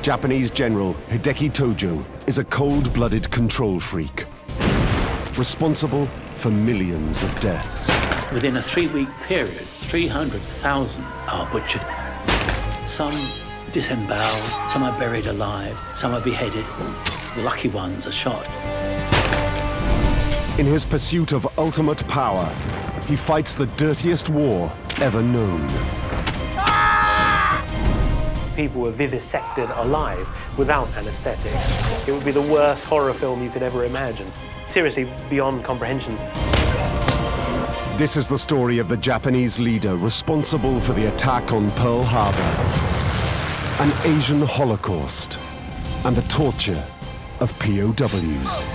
Japanese General Hideki Tojo is a cold-blooded control freak, responsible for millions of deaths. Within a 3-week period, 300,000 are butchered. Some disemboweled, some are buried alive, some are beheaded. The lucky ones are shot. In his pursuit of ultimate power, he fights the dirtiest war ever known. People were vivisected alive without anesthetic. It would be the worst horror film you could ever imagine. Seriously, beyond comprehension. This is the story of the Japanese leader responsible for the attack on Pearl Harbor, an Asian Holocaust, and the torture of POWs.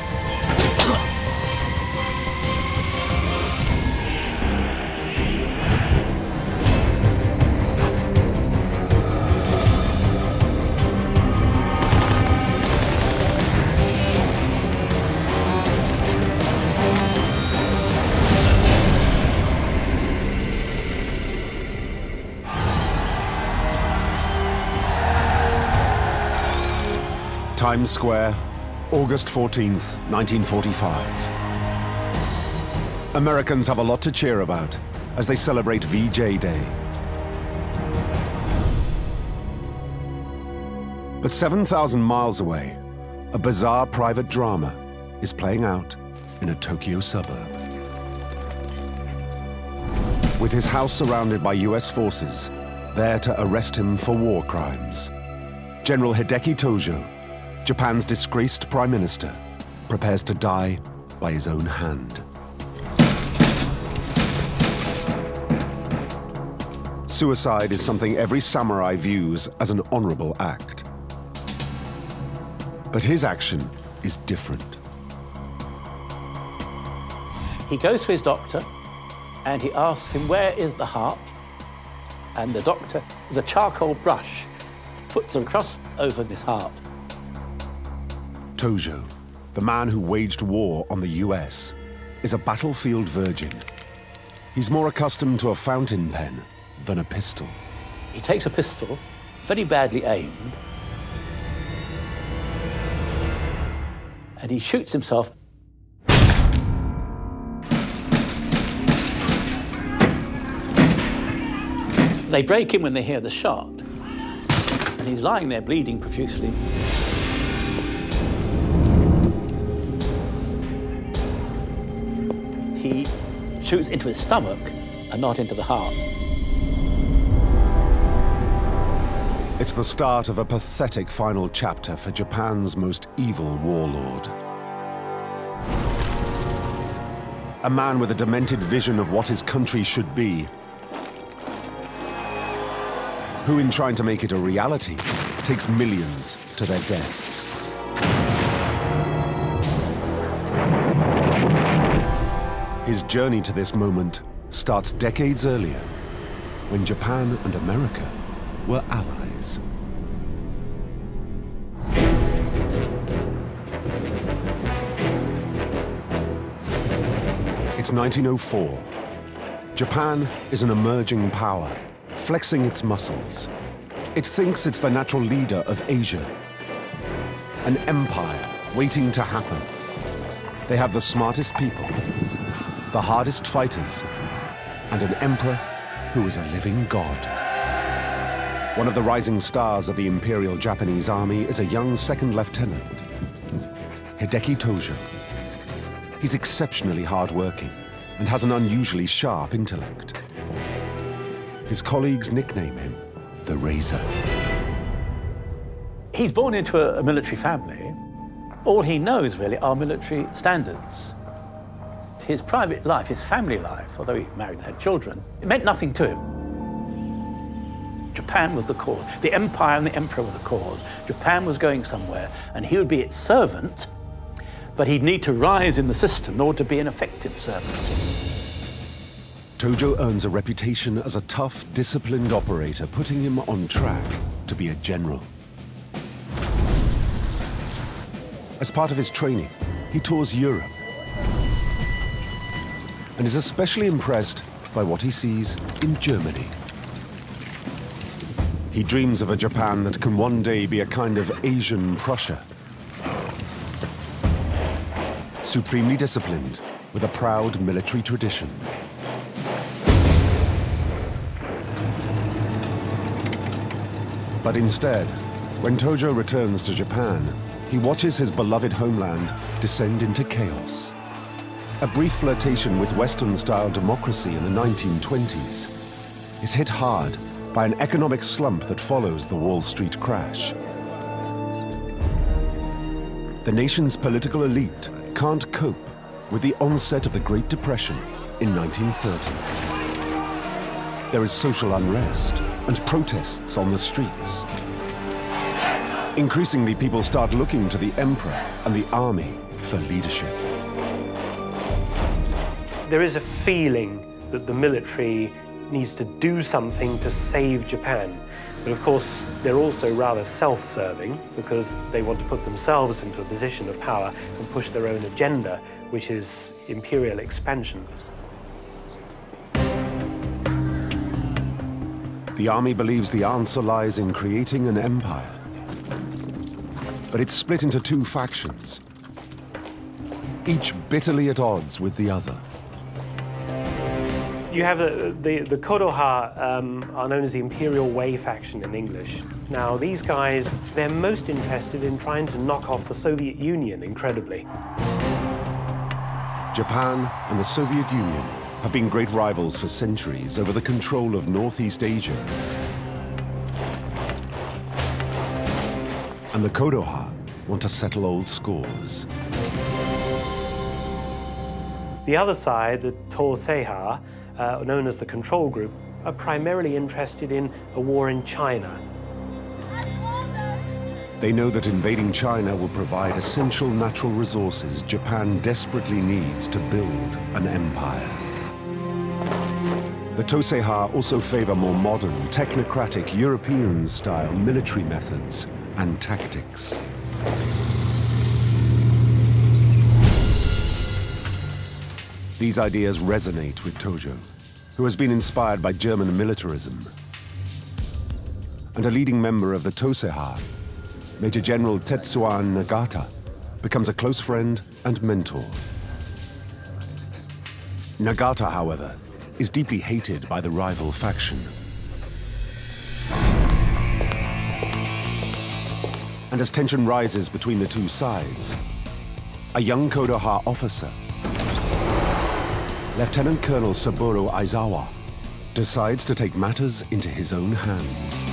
Times Square, August 14th, 1945. Americans have a lot to cheer about as they celebrate VJ Day. But 7,000 miles away, a bizarre private drama is playing out in a Tokyo suburb. With his house surrounded by US forces, there to arrest him for war crimes, General Hideki Tojo, Japan's disgraced prime minister, prepares to die by his own hand. Suicide is something every samurai views as an honorable act. But his action is different. He goes to his doctor and he asks him, where is the heart? And the doctor, with a charcoal brush, puts a cross over his heart. Tojo, the man who waged war on the US, is a battlefield virgin. He's more accustomed to a fountain pen than a pistol. He takes a pistol, very badly aimed, and he shoots himself. They break in when they hear the shot, and he's lying there bleeding profusely. He shoots into his stomach and not into the heart. It's the start of a pathetic final chapter for Japan's most evil warlord. A man with a demented vision of what his country should be, who, in trying to make it a reality, takes millions to their deaths. His journey to this moment starts decades earlier, when Japan and America were allies. It's 1904. Japan is an emerging power, flexing its muscles. It thinks it's the natural leader of Asia, an empire waiting to happen. They have the smartest people, the hardest fighters, and an emperor who is a living god. One of the rising stars of the Imperial Japanese Army is a young second lieutenant, Hideki Tojo. He's exceptionally hardworking and has an unusually sharp intellect. His colleagues nickname him the Razor. He's born into a military family. All he knows, really, are military standards. His private life, his family life, although he married and had children, it meant nothing to him. Japan was the cause. The empire and the emperor were the cause. Japan was going somewhere, and he would be its servant, but he'd need to rise in the system in order to be an effective servant. Tojo earns a reputation as a tough, disciplined operator, putting him on track to be a general. As part of his training, he tours Europe and is especially impressed by what he sees in Germany. He dreams of a Japan that can one day be a kind of Asian Prussia. Supremely disciplined, with a proud military tradition. But instead, when Tojo returns to Japan, he watches his beloved homeland descend into chaos. A brief flirtation with Western-style democracy in the 1920s is hit hard by an economic slump that follows the Wall Street crash. The nation's political elite can't cope with the onset of the Great Depression in 1930. There is social unrest and protests on the streets. Increasingly, people start looking to the emperor and the army for leadership. There is a feeling that the military needs to do something to save Japan. But of course, they're also rather self-serving because they want to put themselves into a position of power and push their own agenda, which is imperial expansion. The army believes the answer lies in creating an empire. But it's split into two factions, each bitterly at odds with the other. You have the Kodoha are known as the Imperial Way faction in English. Now, these guys, they're most interested in trying to knock off the Soviet Union, incredibly. Japan and the Soviet Union have been great rivals for centuries over the control of Northeast Asia. And the Kodoha want to settle old scores. The other side, the Tojo, known as the Control Group, are primarily interested in a war in China. They know that invading China will provide essential natural resources Japan desperately needs to build an empire. The Tojo also favor more modern, technocratic, European-style military methods and tactics. These ideas resonate with Tojo, who has been inspired by German militarism. And a leading member of the Tojo, Major General Tetsuan Nagata, becomes a close friend and mentor. Nagata, however, is deeply hated by the rival faction. And as tension rises between the two sides, a young Kodoha officer, Lieutenant Colonel Saburo Aizawa, decides to take matters into his own hands.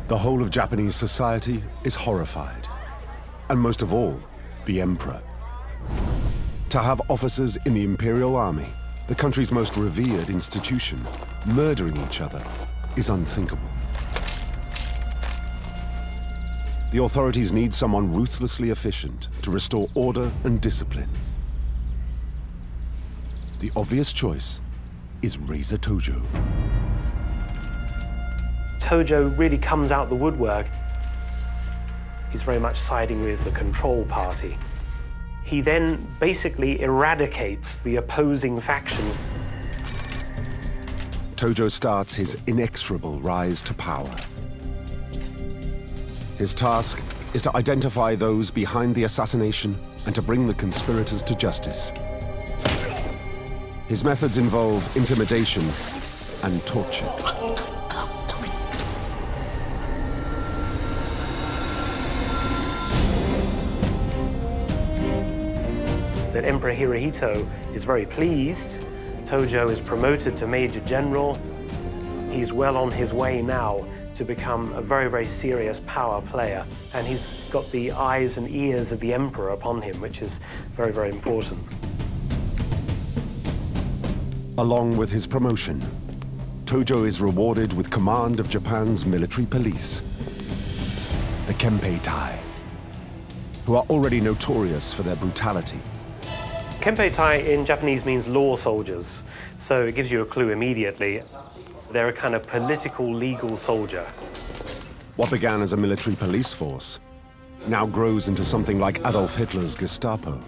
The whole of Japanese society is horrified. And most of all, the emperor. To have officers in the Imperial Army, the country's most revered institution, murdering each other is unthinkable. The authorities need someone ruthlessly efficient to restore order and discipline. The obvious choice is Razor Tojo. Tojo really comes out the woodwork. He's very much siding with the Control Party. He then basically eradicates the opposing faction. Tojo starts his inexorable rise to power. His task is to identify those behind the assassination and to bring the conspirators to justice. His methods involve intimidation and torture. That Emperor Hirohito is very pleased. Tojo is promoted to Major General. He's well on his way now to become a very, very serious power player. And he's got the eyes and ears of the Emperor upon him, which is very, very important. Along with his promotion, Tojo is rewarded with command of Japan's military police, the Kempeitai, who are already notorious for their brutality. Kempeitai in Japanese means law soldiers, so it gives you a clue immediately. They're a kind of political, legal soldier. What began as a military police force now grows into something like Adolf Hitler's Gestapo,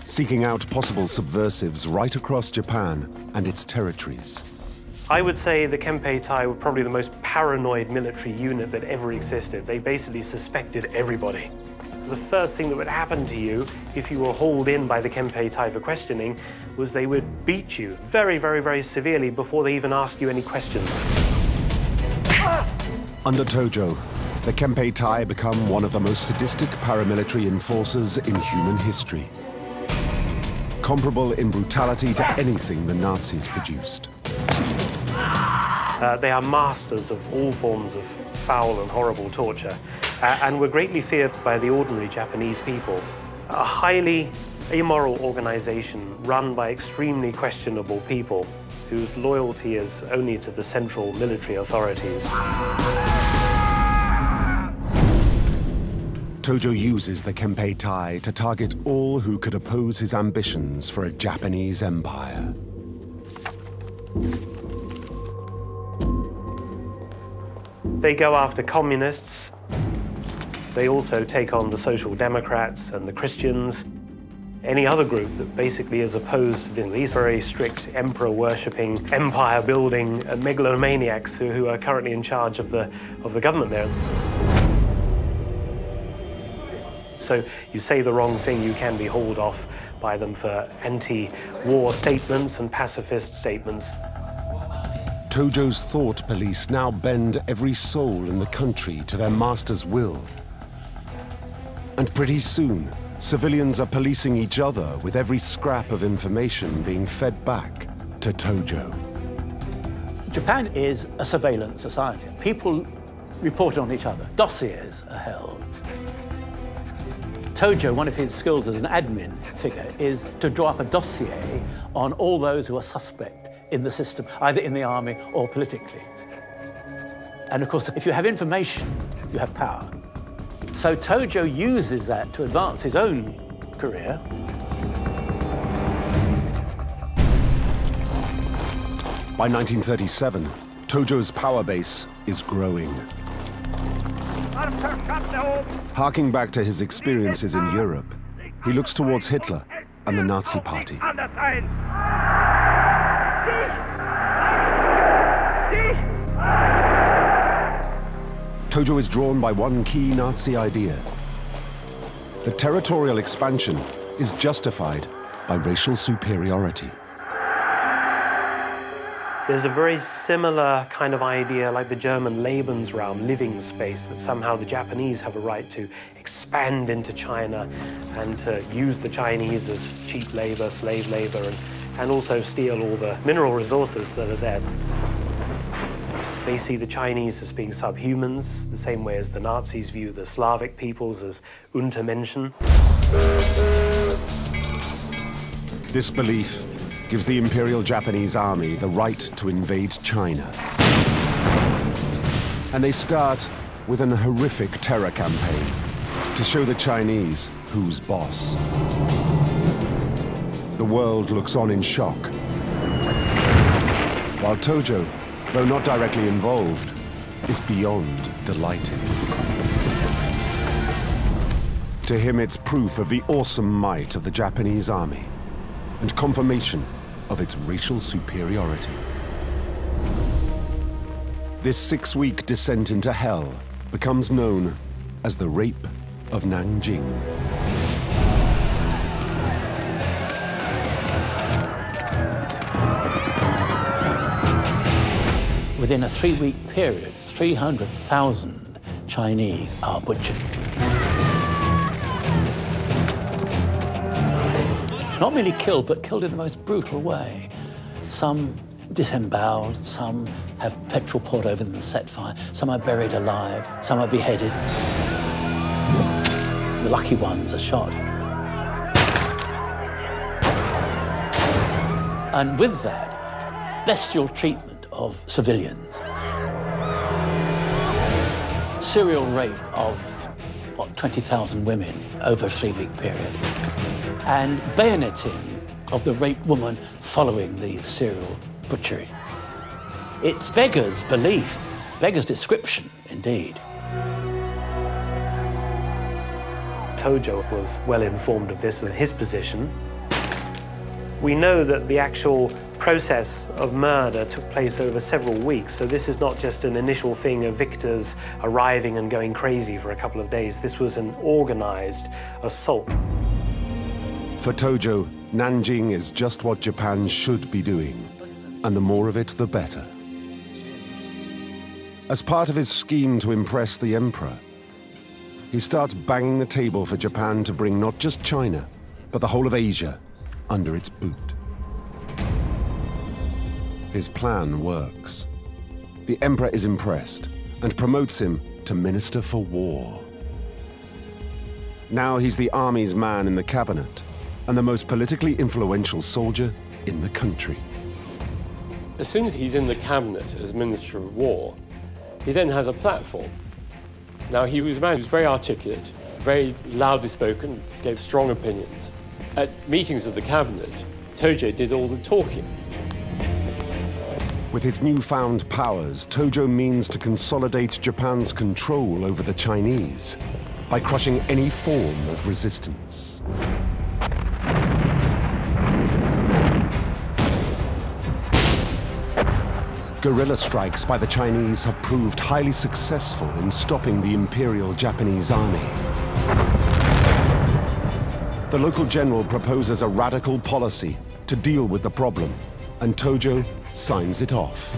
seeking out possible subversives right across Japan and its territories. I would say the Kempeitai were probably the most paranoid military unit that ever existed. They basically suspected everybody. The first thing that would happen to you if you were hauled in by the Kempeitai for questioning was they would beat you very, very, very severely before they even asked you any questions. Under Tojo, the Kempeitai become one of the most sadistic paramilitary enforcers in human history, comparable in brutality to anything the Nazis produced. They are masters of all forms of foul and horrible torture, and were greatly feared by the ordinary Japanese people. A highly immoral organization run by extremely questionable people whose loyalty is only to the central military authorities. Tojo uses the Kempeitai to target all who could oppose his ambitions for a Japanese empire. They go after communists. They also take on the Social Democrats and the Christians. Any other group that basically is opposed to these very strict emperor-worshipping, empire-building megalomaniacs who are currently in charge of the government there. So you say the wrong thing, you can be hauled off by them for anti-war statements and pacifist statements. Tojo's thought police now bend every soul in the country to their master's will. And pretty soon, civilians are policing each other with every scrap of information being fed back to Tojo. Japan is a surveillance society. People report on each other. Dossiers are held. Tojo, one of his skills as an admin figure, is to draw up a dossier on all those who are suspect in the system, either in the army or politically. And of course, if you have information, you have power. So Tojo uses that to advance his own career. By 1937, Tojo's power base is growing. Harking back to his experiences in Europe, he looks towards Hitler and the Nazi Party. Tojo is drawn by one key Nazi idea. The territorial expansion is justified by racial superiority. There's a very similar kind of idea like the German Lebensraum, living space, that somehow the Japanese have a right to expand into China and to use the Chinese as cheap labor, slave labor, and also steal all the mineral resources that are there. They see the Chinese as being subhumans, the same way as the Nazis view the Slavic peoples as Untermenschen. This belief gives the Imperial Japanese Army the right to invade China. And they start with an horrific terror campaign to show the Chinese who's boss. The world looks on in shock, while Tojo, though not directly involved, is beyond delighted. To him, it's proof of the awesome might of the Japanese army and confirmation of its racial superiority. This 6-week descent into hell becomes known as the Rape of Nanjing. Within a 3-week period, 300,000 Chinese are butchered. Not merely killed, but killed in the most brutal way. Some disemboweled, some have petrol poured over them and set fire, some are buried alive, some are beheaded. The lucky ones are shot. And with that, bestial treatment of civilians. Serial rape of, 20,000 women over a 3-week period. and bayoneting of the raped woman following the serial butchery. It beggars belief, beggars description, indeed. Tojo was well informed of this and his position. We know that the actual process of murder took place over several weeks, so this is not just an initial thing of victors arriving and going crazy for a couple of days. This was an organized assault. For Tojo, Nanjing is just what Japan should be doing, and the more of it, the better. As part of his scheme to impress the emperor, he starts banging the table for Japan to bring not just China, but the whole of Asia under its boot. His plan works. The emperor is impressed and promotes him to Minister for War. Now he's the army's man in the cabinet and the most politically influential soldier in the country. As soon as he's in the cabinet as Minister of War, he then has a platform. Now, he was a man who was very articulate, very loudly spoken, gave strong opinions. At meetings of the cabinet, Tojo did all the talking. With his newfound powers, Tojo means to consolidate Japan's control over the Chinese by crushing any form of resistance. Guerrilla strikes by the Chinese have proved highly successful in stopping the Imperial Japanese Army. The local general proposes a radical policy to deal with the problem, and Tojo signs it off.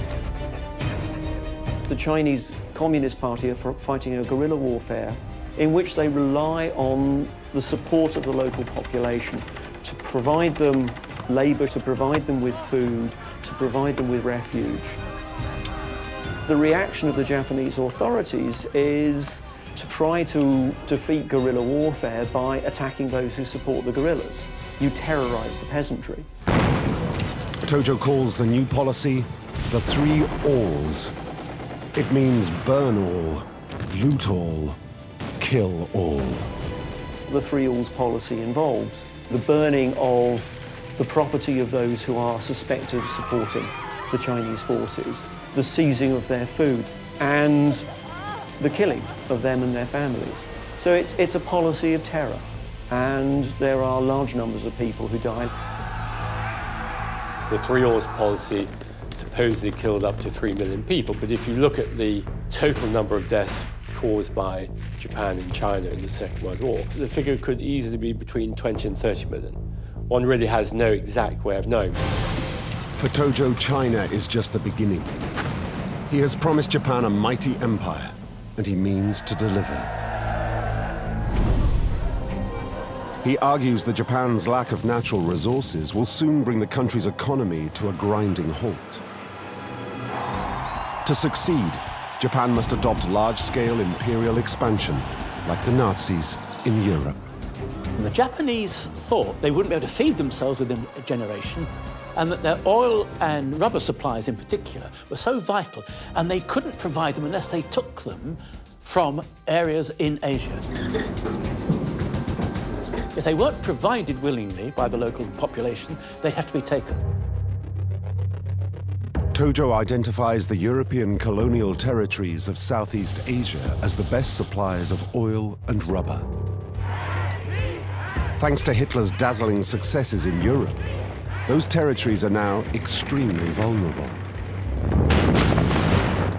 The Chinese Communist Party are fighting a guerrilla warfare in which they rely on the support of the local population to provide them labor, to provide them with food, to provide them with refuge. The reaction of the Japanese authorities is to try to defeat guerrilla warfare by attacking those who support the guerrillas. You terrorize the peasantry. Tojo calls the new policy the 3 alls. It means burn all, loot all, kill all. The 3 alls policy involves the burning of the property of those who are suspected of supporting the Chinese forces, the seizing of their food, and the killing of them and their families. So it's a policy of terror, and there are large numbers of people who died. The 3 alls policy supposedly killed up to 3 million people, but if you look at the total number of deaths caused by Japan and China in the Second World War, the figure could easily be between 20 and 30 million. One really has no exact way of knowing. For Tojo, China is just the beginning. He has promised Japan a mighty empire, and he means to deliver. He argues that Japan's lack of natural resources will soon bring the country's economy to a grinding halt. To succeed, Japan must adopt large-scale imperial expansion, like the Nazis in Europe. The Japanese thought they wouldn't be able to feed themselves within a generation, and that their oil and rubber supplies in particular were so vital, and they couldn't provide them unless they took them from areas in Asia. If they weren't provided willingly by the local population, they'd have to be taken. Tojo identifies the European colonial territories of Southeast Asia as the best suppliers of oil and rubber. Thanks to Hitler's dazzling successes in Europe, those territories are now extremely vulnerable.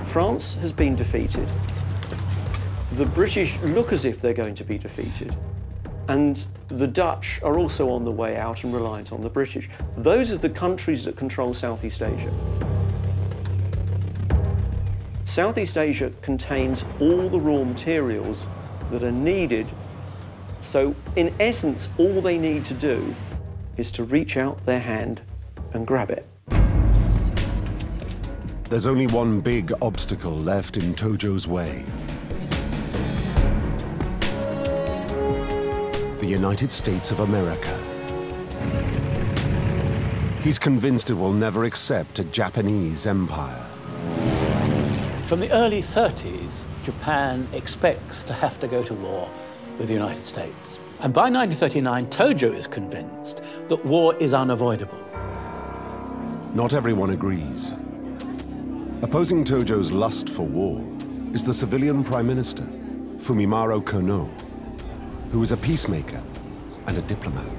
France has been defeated. The British look as if they're going to be defeated. And the Dutch are also on the way out and reliant on the British. Those are the countries that control Southeast Asia. Southeast Asia contains all the raw materials that are needed. So, in essence, all they need to do is to reach out their hand and grab it. There's only one big obstacle left in Tojo's way. The United States of America. He's convinced it will never accept a Japanese empire. From the early 30s, Japan expects to have to go to war with the United States. And by 1939, Tojo is convinced that war is unavoidable. Not everyone agrees. Opposing Tojo's lust for war is the civilian prime minister, Fumimaro Kono, who is a peacemaker and a diplomat.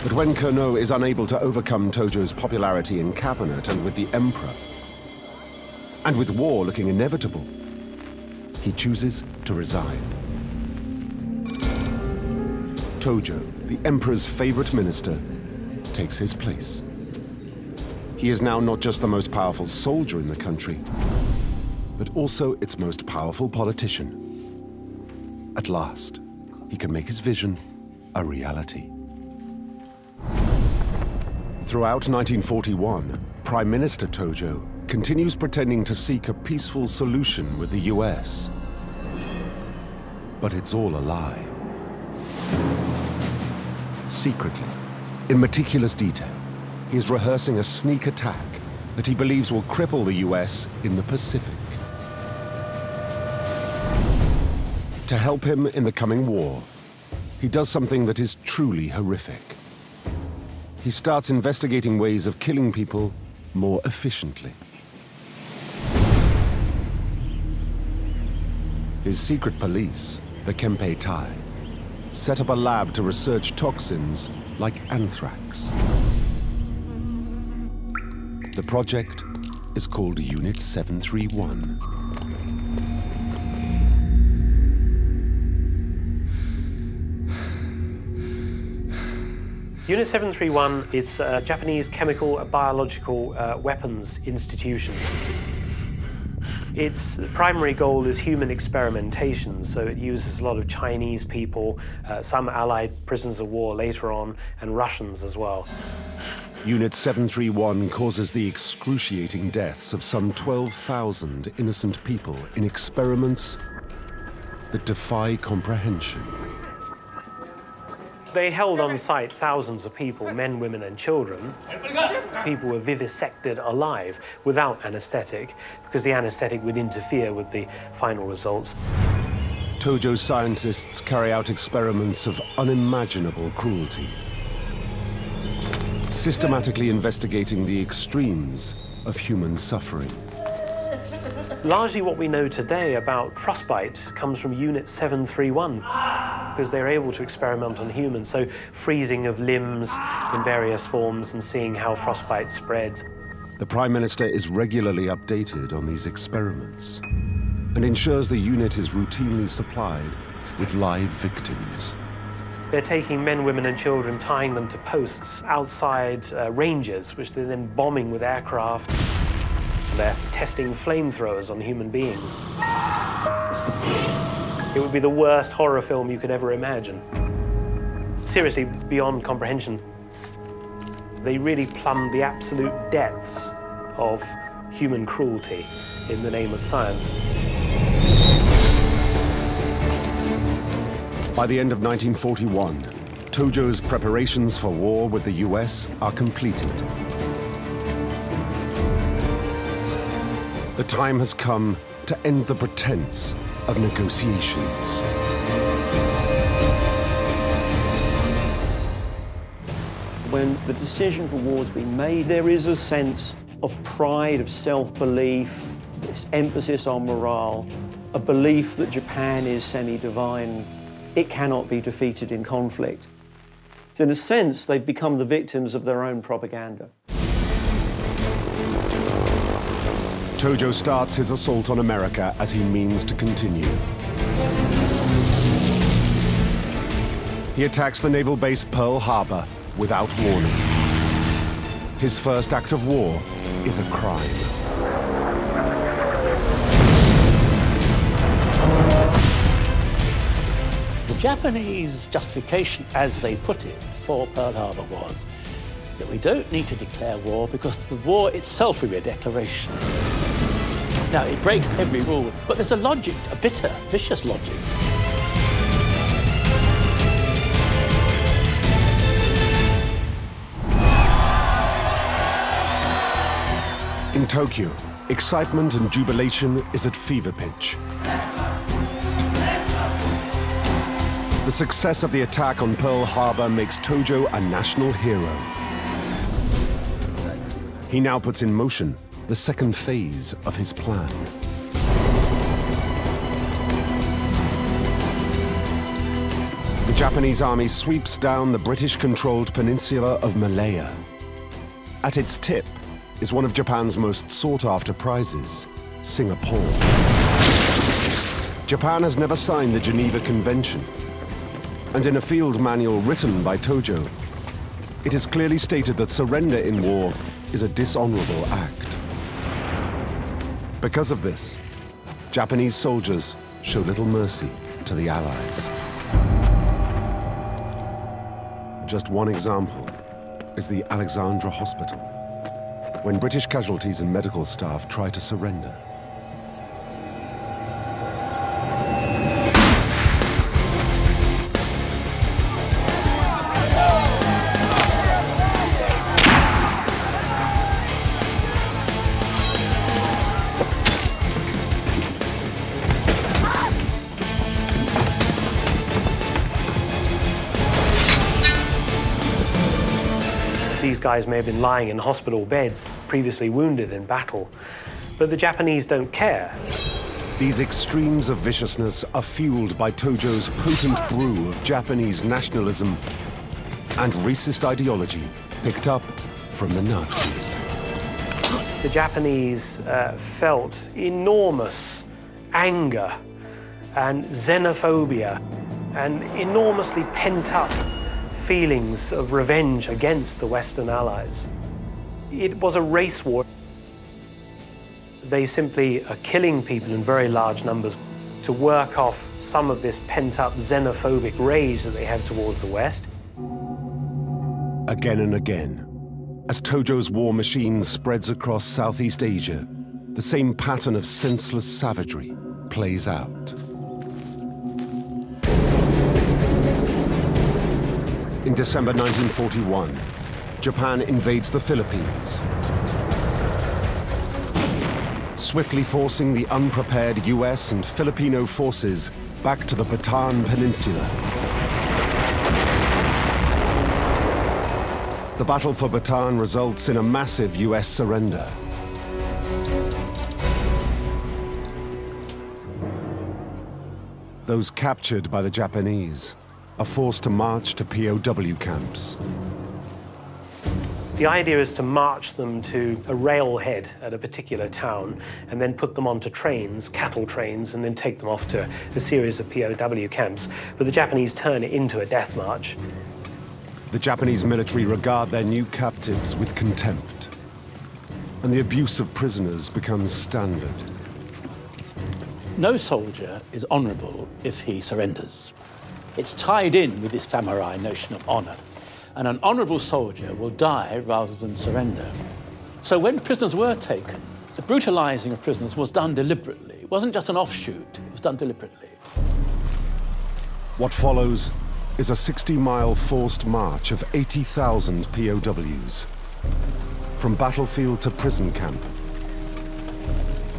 But when Kono is unable to overcome Tojo's popularity in cabinet and with the emperor, and with war looking inevitable, he chooses to resign. Tojo, the emperor's favorite minister, takes his place. He is now not just the most powerful soldier in the country, but also its most powerful politician. At last, he can make his vision a reality. Throughout 1941, Prime Minister Tojo continues pretending to seek a peaceful solution with the US. But it's all a lie. Secretly, in meticulous detail, he is rehearsing a sneak attack that he believes will cripple the US in the Pacific. To help him in the coming war, he does something that is truly horrific. He starts investigating ways of killing people more efficiently. His secret police, the Kempei Tai, set up a lab to research toxins like anthrax. The project is called Unit 731. Unit 731, it's a Japanese chemical and biological weapons institution. Its primary goal is human experimentation, so it uses a lot of Chinese people, some Allied prisoners of war later on, and Russians as well. Unit 731 causes the excruciating deaths of some 12,000 innocent people in experiments that defy comprehension. They held on site thousands of people, men, women, and children. People were vivisected alive without anesthetic, because the anesthetic would interfere with the final results. Tojo's scientists carry out experiments of unimaginable cruelty, systematically investigating the extremes of human suffering. Largely what we know today about frostbite comes from Unit 731, because they're able to experiment on humans, so freezing of limbs in various forms and seeing how frostbite spreads. The Prime Minister is regularly updated on these experiments and ensures the unit is routinely supplied with live victims. They're taking men, women, and children, tying them to posts outside ranges, which they're then bombing with aircraft. They're testing flamethrowers on human beings. It would be the worst horror film you could ever imagine. Seriously, beyond comprehension. They really plumbed the absolute depths of human cruelty in the name of science. By the end of 1941, Tojo's preparations for war with the US are completed. The time has come to end the pretense of negotiations. When the decision for war has been made, there is a sense of pride, of self-belief, this emphasis on morale, a belief that Japan is semi-divine. It cannot be defeated in conflict. So in a sense, they've become the victims of their own propaganda. Tojo starts his assault on America as he means to continue. He attacks the naval base Pearl Harbor without warning. His first act of war is a crime. The Japanese justification, as they put it, for Pearl Harbor was that we don't need to declare war because the war itself will be a declaration. Now, it breaks every rule, but there's a logic, a bitter, vicious logic. In Tokyo, excitement and jubilation is at fever pitch. The success of the attack on Pearl Harbor makes Tojo a national hero. He now puts in motion the second phase of his plan. The Japanese army sweeps down the British-controlled peninsula of Malaya. At its tip is one of Japan's most sought-after prizes, Singapore. Japan has never signed the Geneva Convention, and in a field manual written by Tojo, it is clearly stated that surrender in war is a dishonorable act. Because of this, Japanese soldiers show little mercy to the Allies. Just one example is the Alexandra Hospital, when British casualties and medical staff try to surrender. These guys may have been lying in hospital beds, previously wounded in battle, but the Japanese don't care. These extremes of viciousness are fueled by Tojo's potent brew of Japanese nationalism and racist ideology picked up from the Nazis. The Japanese felt enormous anger and xenophobia and enormously pent-up feelings of revenge against the Western Allies. It was a race war. They simply are killing people in very large numbers to work off some of this pent-up xenophobic rage that they have towards the West. Again and again, as Tojo's war machine spreads across Southeast Asia, the same pattern of senseless savagery plays out. In December 1941, Japan invades the Philippines, swiftly forcing the unprepared US and Filipino forces back to the Bataan Peninsula. The battle for Bataan results in a massive US surrender. Those captured by the Japanese are forced to march to POW camps. The idea is to march them to a railhead at a particular town and then put them onto trains, cattle trains, and then take them off to a series of POW camps. But the Japanese turn it into a death march. The Japanese military regard their new captives with contempt, and the abuse of prisoners becomes standard. No soldier is honourable if he surrenders. It's tied in with this samurai notion of honour. And an honourable soldier will die rather than surrender. So when prisoners were taken, the brutalising of prisoners was done deliberately. It wasn't just an offshoot, it was done deliberately. What follows is a 60-mile forced march of 80,000 POWs, from battlefield to prison camp,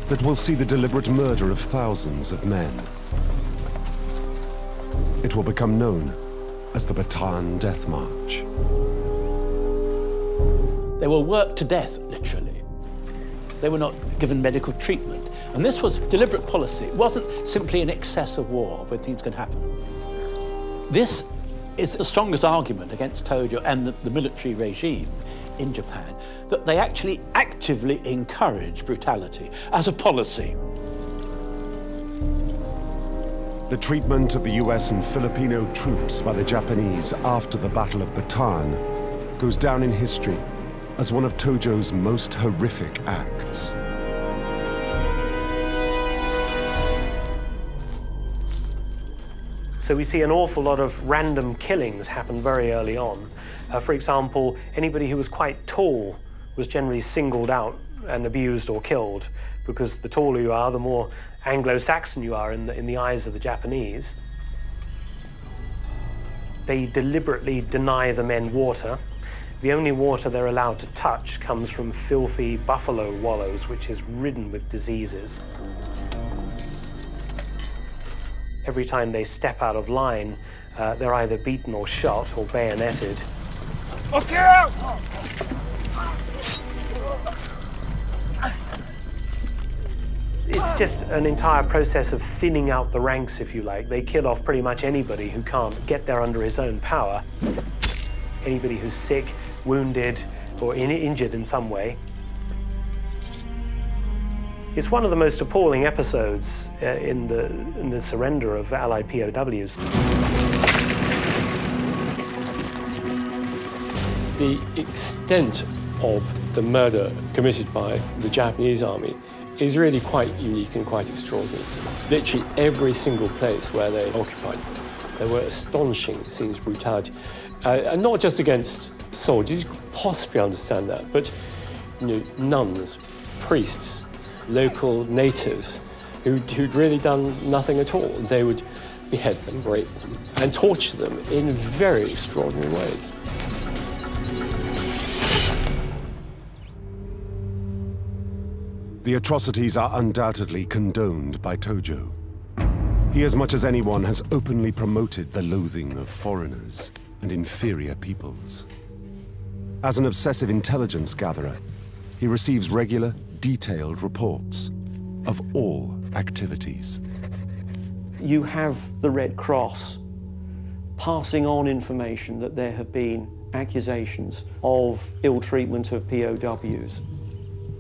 that will see the deliberate murder of thousands of men. It will become known as the Bataan Death March. They were worked to death, literally. They were not given medical treatment. And this was deliberate policy. It wasn't simply an excess of war where things can happen. This is the strongest argument against Tojo and the military regime in Japan, that they actually actively encourage brutality as a policy. The treatment of the US and Filipino troops by the Japanese after the Battle of Bataan goes down in history as one of Tojo's most horrific acts. So we see an awful lot of random killings happen very early on. For example, anybody who was quite tall was generally singled out and abused or killed, because the taller you are, the more Anglo-Saxon you are in the eyes of the Japanese. They deliberately deny the men water. The only water they're allowed to touch comes from filthy buffalo wallows, which is ridden with diseases. Every time they step out of line, they're either beaten or shot or bayoneted. It's just an entire process of thinning out the ranks, if you like. They kill off pretty much anybody who can't get there under his own power. Anybody who's sick, wounded, or injured in some way. It's one of the most appalling episodes in the surrender of Allied POWs. The extent of the murder committed by the Japanese army is really quite unique and quite extraordinary. Literally every single place where they occupied, there were astonishing scenes of brutality. And not just against soldiers, you could possibly understand that, but nuns, priests, local natives who'd really done nothing at all. They would behead them, rape them, and torture them in very extraordinary ways. The atrocities are undoubtedly condoned by Tojo. He, as much as anyone, has openly promoted the loathing of foreigners and inferior peoples. As an obsessive intelligence gatherer, he receives regular, detailed reports of all activities. You have the Red Cross passing on information that there have been accusations of ill treatment of POWs.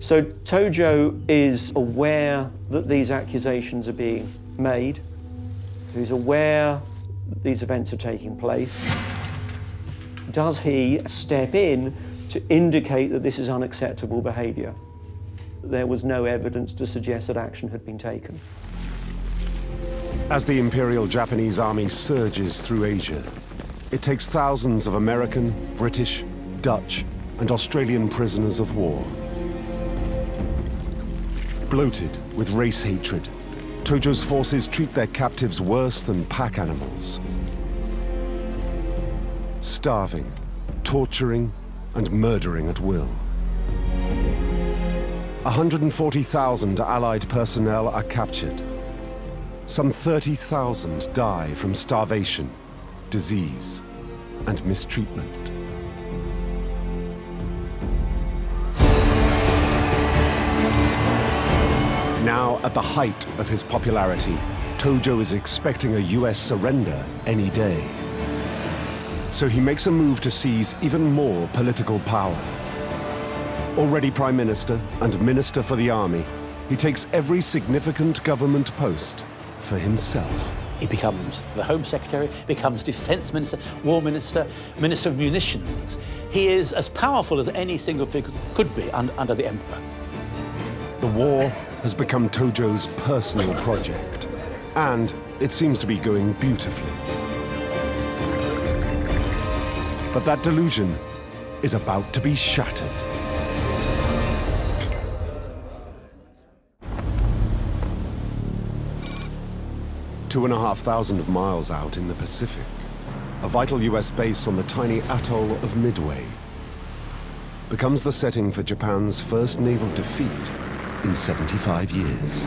So Tojo is aware that these accusations are being made. He's aware that these events are taking place. Does he step in to indicate that this is unacceptable behaviour? There was no evidence to suggest that action had been taken. As the Imperial Japanese Army surges through Asia, it takes thousands of American, British, Dutch, and Australian prisoners of war. Bloated with race hatred, Tojo's forces treat their captives worse than pack animals. Starving, torturing, and murdering at will. 140,000 Allied personnel are captured. Some 30,000 die from starvation, disease, and mistreatment. Now, at the height of his popularity, Tojo is expecting a US surrender any day. So he makes a move to seize even more political power. Already Prime Minister and Minister for the Army, he takes every significant government post for himself. He becomes the Home Secretary, becomes Defense Minister, War Minister, Minister of Munitions. He is as powerful as any single figure could be under the Emperor. The war has become Tojo's personal project, and it seems to be going beautifully. But that delusion is about to be shattered. Two and a half thousand miles out in the Pacific, a vital US base on the tiny atoll of Midway becomes the setting for Japan's first naval defeat in 75 years.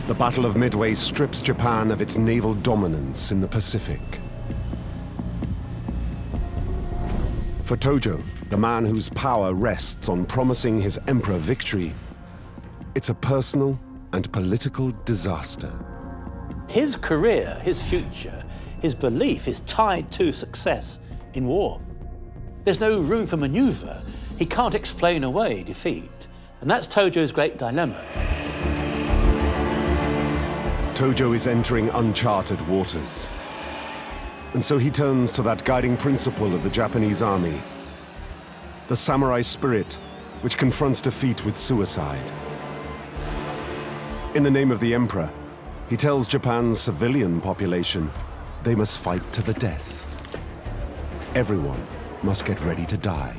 The Battle of Midway strips Japan of its naval dominance in the Pacific. For Tojo, the man whose power rests on promising his emperor victory, it's a personal and political disaster. His career, his future, his belief is tied to success in war. There's no room for maneuver. He can't explain away defeat. And that's Tojo's great dilemma. Tojo is entering uncharted waters. And so he turns to that guiding principle of the Japanese army, the samurai spirit, which confronts defeat with suicide. In the name of the emperor, he tells Japan's civilian population they must fight to the death. Everyone must get ready to die,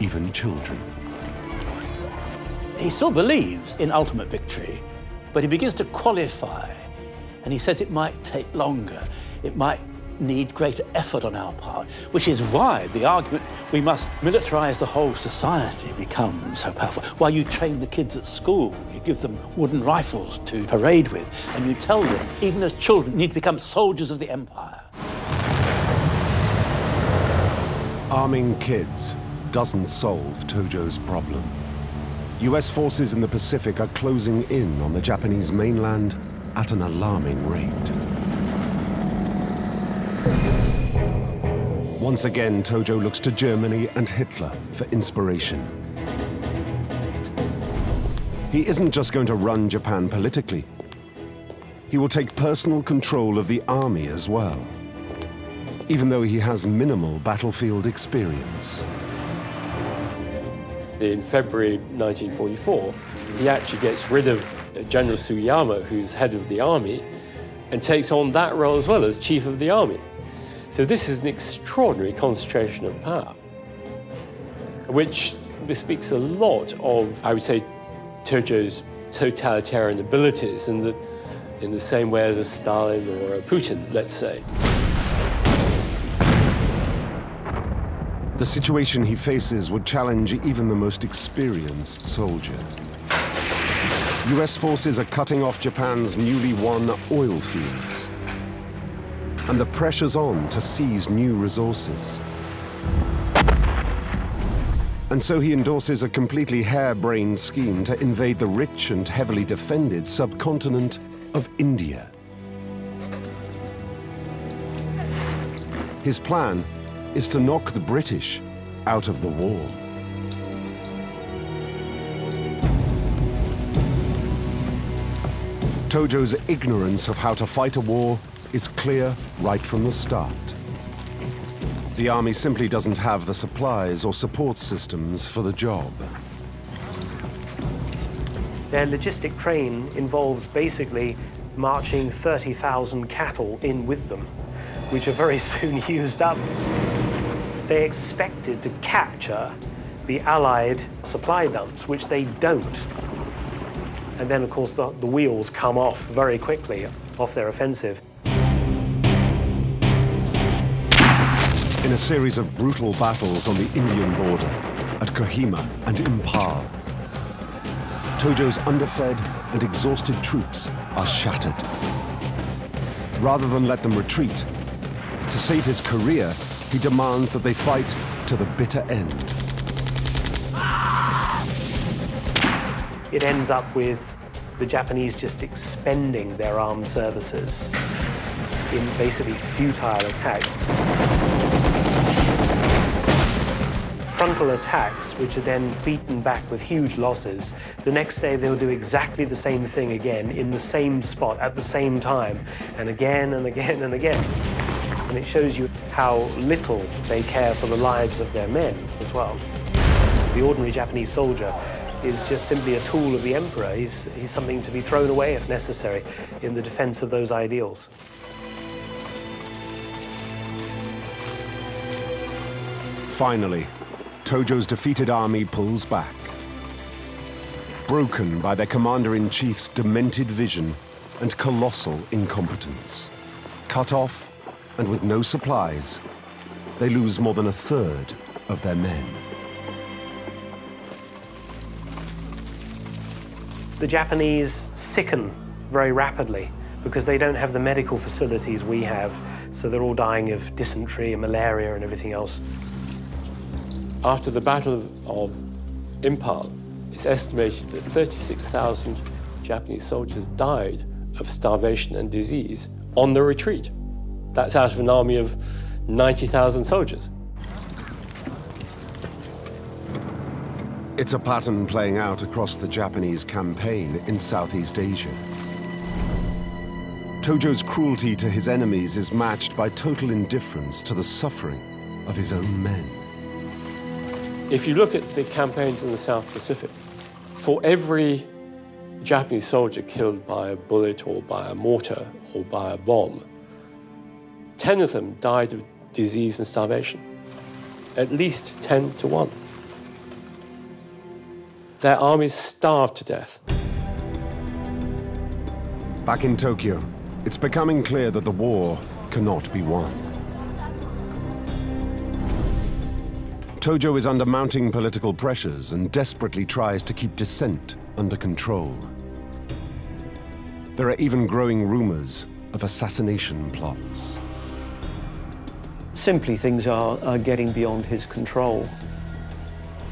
even children. He still believes in ultimate victory, but he begins to qualify And he says it might take longer. It might need greater effort on our part, which is why the argument we must militarize the whole society becomes so powerful. Why you train the kids at school, you give them wooden rifles to parade with, and you tell them, even as children, you need to become soldiers of the empire. Arming kids doesn't solve Tojo's problem. US forces in the Pacific are closing in on the Japanese mainland at an alarming rate. Once again, Tojo looks to Germany and Hitler for inspiration. He isn't just going to run Japan politically. He will take personal control of the army as well, even though he has minimal battlefield experience. In February 1944, he actually gets rid of General Sugiyama, who's head of the army, and takes on that role as well as chief of the army. So this is an extraordinary concentration of power, which bespeaks a lot of, I would say, Tojo's totalitarian abilities in the same way as a Stalin or a Putin, let's say. The situation he faces would challenge even the most experienced soldier. US forces are cutting off Japan's newly won oil fields, and the pressure's on to seize new resources. And so he endorses a completely harebrained scheme to invade the rich and heavily defended subcontinent of India. His plan is to knock the British out of the war. Tojo's ignorance of how to fight a war is clear right from the start. The army simply doesn't have the supplies or support systems for the job. Their logistic train involves basically marching 30,000 cattle in with them, which are very soon used up. They expected to capture the Allied supply dumps, which they don't. And then, of course, the wheels come off very quickly off their offensive. In a series of brutal battles on the Indian border, at Kohima and Impal, Tojo's underfed and exhausted troops are shattered. Rather than let them retreat, to save his career, he demands that they fight to the bitter end. It ends up with the Japanese just expending their armed services in basically futile attacks. Frontal attacks, which are then beaten back with huge losses. The next day they'll do exactly the same thing again in the same spot at the same time, and again and again and again. And it shows you how little they care for the lives of their men as well. The ordinary Japanese soldier is just simply a tool of the emperor. He's something to be thrown away if necessary in the defense of those ideals. Finally, Tojo's defeated army pulls back. Broken by their commander-in-chief's demented vision and colossal incompetence. Cut off and with no supplies, they lose more than a third of their men. The Japanese sicken very rapidly because they don't have the medical facilities we have, so they're all dying of dysentery and malaria and everything else. After the Battle of Impal, it's estimated that 36,000 Japanese soldiers died of starvation and disease on the retreat. That's out of an army of 90,000 soldiers. It's a pattern playing out across the Japanese campaign in Southeast Asia. Tojo's cruelty to his enemies is matched by total indifference to the suffering of his own men. If you look at the campaigns in the South Pacific, for every Japanese soldier killed by a bullet or by a mortar or by a bomb, 10 of them died of disease and starvation. At least 10 to 1. Their armies starved to death. Back in Tokyo, It's becoming clear that the war cannot be won. Tojo is under mounting political pressures and desperately tries to keep dissent under control. There are even growing rumors of assassination plots. Simply, things are getting beyond his control.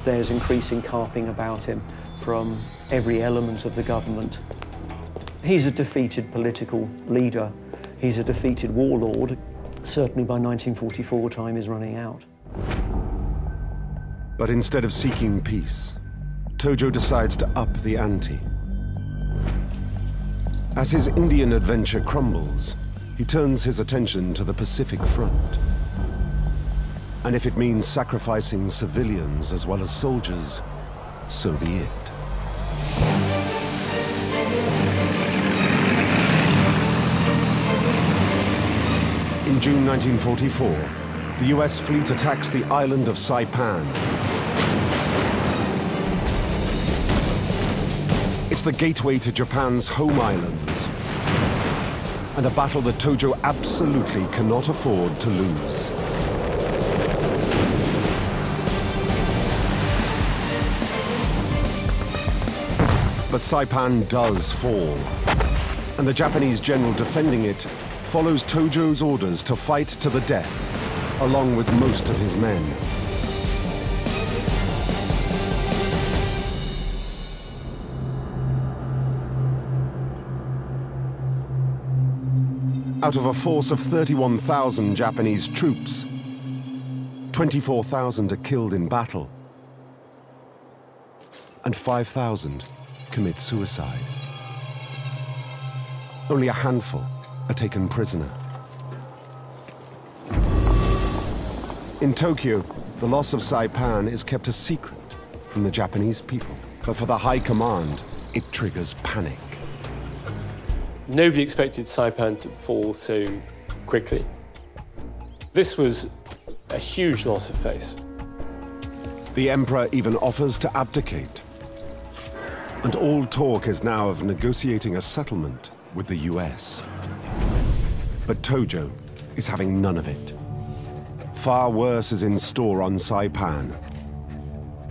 There's increasing carping about him from every element of the government. He's a defeated political leader. He's a defeated warlord. Certainly by 1944, time is running out. But instead of seeking peace, Tojo decides to up the ante. As his Indian adventure crumbles, he turns his attention to the Pacific Front. And if it means sacrificing civilians as well as soldiers, so be it. In June 1944, the US fleet attacks the island of Saipan. It's the gateway to Japan's home islands, and a battle that Tojo absolutely cannot afford to lose. But Saipan does fall, and the Japanese general defending it follows Tojo's orders to fight to the death, along with most of his men. Out of a force of 31,000 Japanese troops, 24,000 are killed in battle, and 5,000 commit suicide. Only a handful are taken prisoner. In Tokyo, the loss of Saipan is kept a secret from the Japanese people, but for the high command, it triggers panic. Nobody expected Saipan to fall so quickly. This was a huge loss of face. The emperor even offers to abdicate. And all talk is now of negotiating a settlement with the US. But Tojo is having none of it. Far worse is in store on Saipan.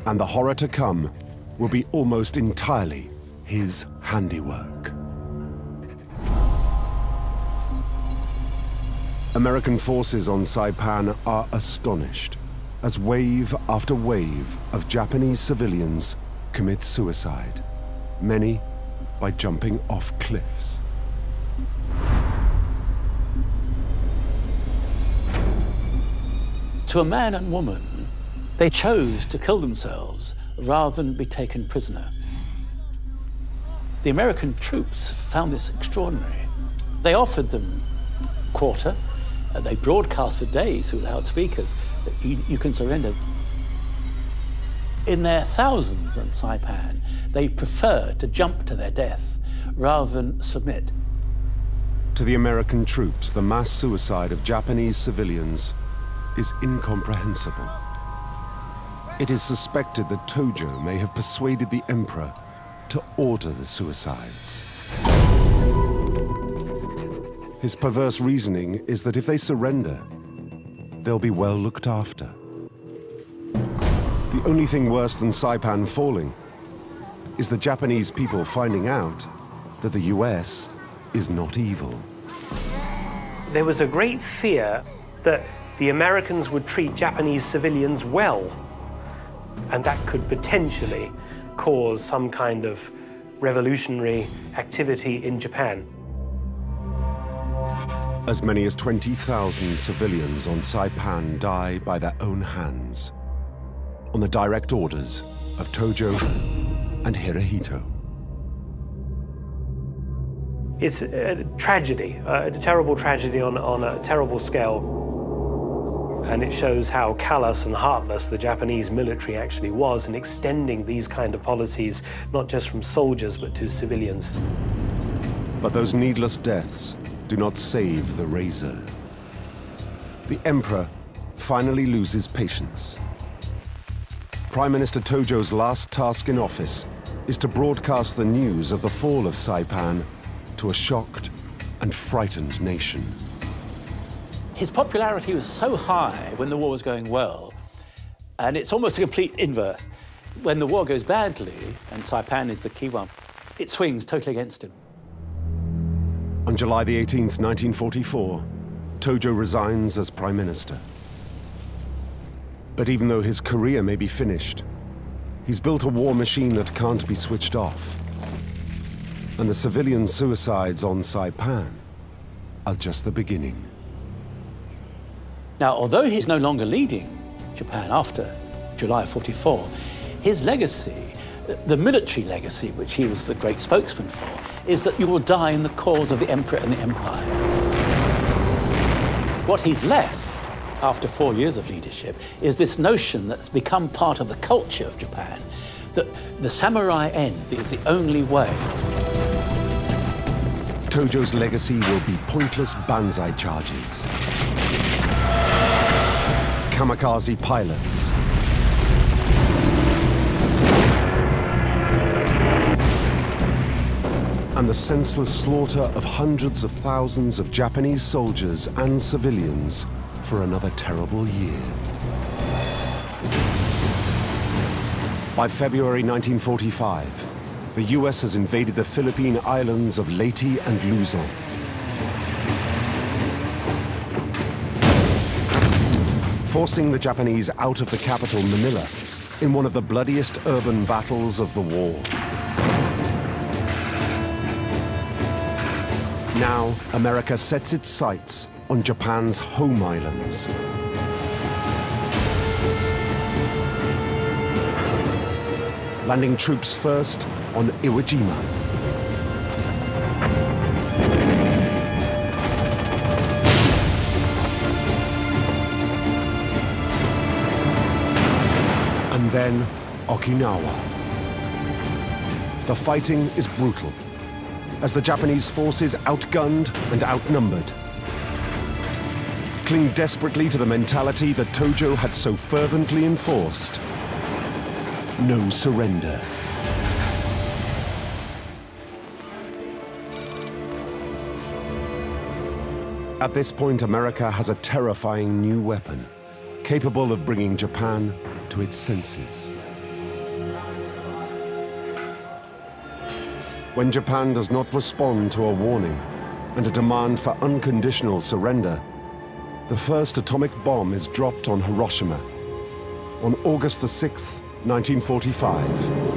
And the horror to come will be almost entirely his handiwork. American forces on Saipan are astonished as wave after wave of Japanese civilians commit suicide, many by jumping off cliffs. To a man and woman, they chose to kill themselves rather than be taken prisoner. The American troops found this extraordinary. They offered them quarter. They broadcast for days through loudspeakers that you can surrender. In their thousands on Saipan, they preferred to jump to their death rather than submit. To the American troops, the mass suicide of Japanese civilians is incomprehensible. It is suspected that Tojo may have persuaded the emperor to order the suicides. His perverse reasoning is that if they surrender, they'll be well looked after. The only thing worse than Saipan falling is the Japanese people finding out that the US is not evil. There was a great fear that the Americans would treat Japanese civilians well, and that could potentially cause some kind of revolutionary activity in Japan. As many as 20,000 civilians on Saipan die by their own hands, on the direct orders of Tojo and Hirohito. It's a tragedy, a terrible tragedy on a terrible scale. And it shows how callous and heartless the Japanese military actually was in extending these kind of policies, not just from soldiers, but to civilians. But those needless deaths do not save the razor. The emperor finally loses patience. Prime Minister Tojo's last task in office is to broadcast the news of the fall of Saipan to a shocked and frightened nation. His popularity was so high when the war was going well, and it's almost a complete inverse. When the war goes badly, and Saipan is the key one, it swings totally against him. On July the 18th, 1944, Tojo resigns as Prime Minister. But even though his career may be finished, he's built a war machine that can't be switched off. And the civilian suicides on Saipan are just the beginning. Now, although he's no longer leading Japan after July 44, his legacy, the military legacy, which he was the great spokesman for, is that you will die in the cause of the emperor and the empire. What he's left after 4 years of leadership is this notion that's become part of the culture of Japan, that the samurai end is the only way. Tojo's legacy will be pointless banzai charges, kamikaze pilots, and the senseless slaughter of hundreds of thousands of Japanese soldiers and civilians for another terrible year. By February 1945, the US has invaded the Philippine islands of Leyte and Luzon. Forcing the Japanese out of the capital, Manila, in one of the bloodiest urban battles of the war. Now, America sets its sights on Japan's home islands. Landing troops first on Iwo Jima. And then Okinawa. The fighting is brutal, as the Japanese forces outgunned and outnumbered, cling desperately to the mentality that Tojo had so fervently enforced: no surrender. At this point, America has a terrifying new weapon, capable of bringing Japan to its senses. When Japan does not respond to a warning and a demand for unconditional surrender, the first atomic bomb is dropped on Hiroshima on August the 6th, 1945.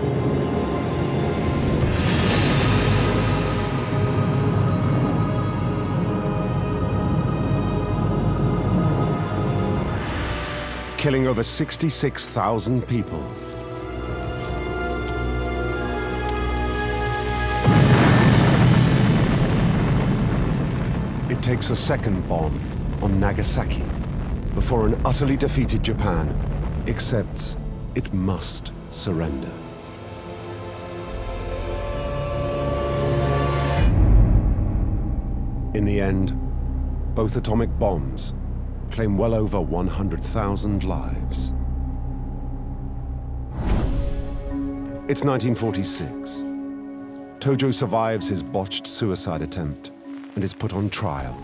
Killing over 66,000 people. It takes a second bomb on Nagasaki before an utterly defeated Japan accepts it must surrender. In the end, both atomic bombs claim well over 100,000 lives. It's 1946. Tojo survives his botched suicide attempt and is put on trial.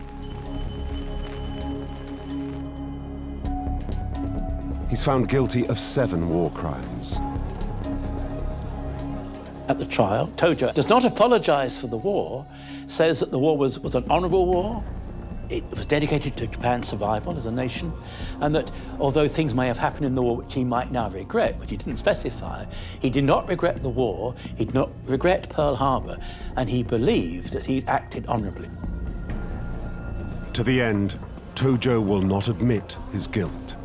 He's found guilty of 7 war crimes. At the trial, Tojo does not apologize for the war, says that the war was an honorable war. It was dedicated to Japan's survival as a nation, and that although things may have happened in the war which he might now regret, which he didn't specify, he did not regret the war, he did not regret Pearl Harbor, and he believed that he'd acted honorably. To the end, Tojo will not admit his guilt.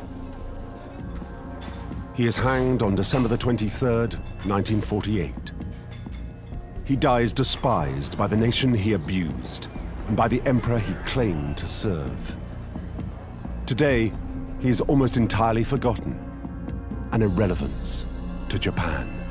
He is hanged on December the 23rd, 1948. He dies despised by the nation he abused and by the emperor he claimed to serve. Today, he is almost entirely forgotten, an irrelevance to Japan.